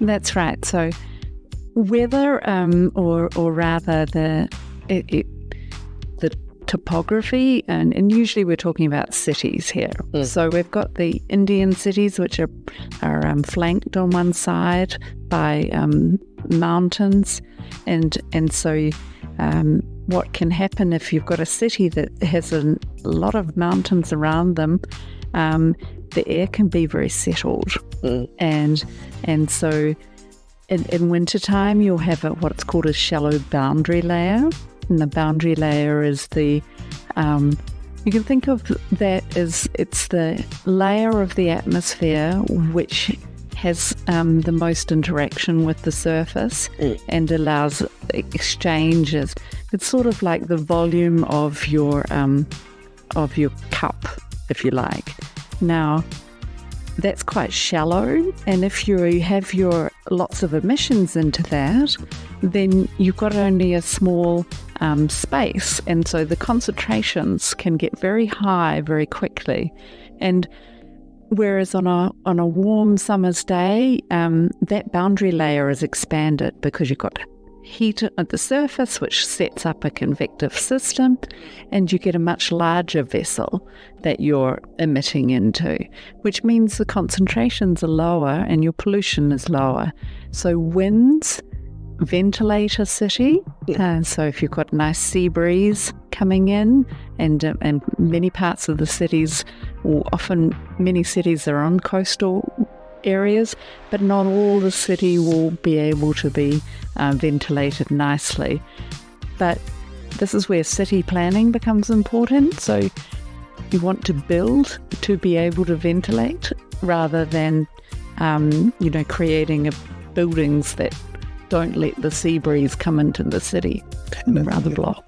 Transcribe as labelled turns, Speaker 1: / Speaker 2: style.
Speaker 1: That's right. So weather, or rather the topography, and usually we're talking about cities here. So we've got the Indian cities, which are flanked on one side by mountains, and so what can happen if you've got a city that has a lot of mountains around them, the air can be very settled, and so in wintertime you'll have what's called a shallow boundary layer. And the boundary layer is you can think of that as it's the layer of the atmosphere which has the most interaction with the surface and allows exchanges. It's sort of like the volume of your cup, if you like. Now, that's quite shallow, and if you have your lots of emissions into that, then you've got only a small space, and so the concentrations can get very high very quickly. And whereas on a warm summer's day, that boundary layer is expanded because you've got heat at the surface, which sets up a convective system, and you get a much larger vessel that you're emitting into, which means the concentrations are lower and your pollution is lower. So winds ventilate a city. So if you've got nice sea breeze coming in, and many parts of the cities, or often many cities are on coastal areas, but not all the city will be able to be ventilated nicely. But this is where city planning becomes important. So you want to build to be able to ventilate, rather than creating buildings that don't let the sea breeze come into the city, rather block.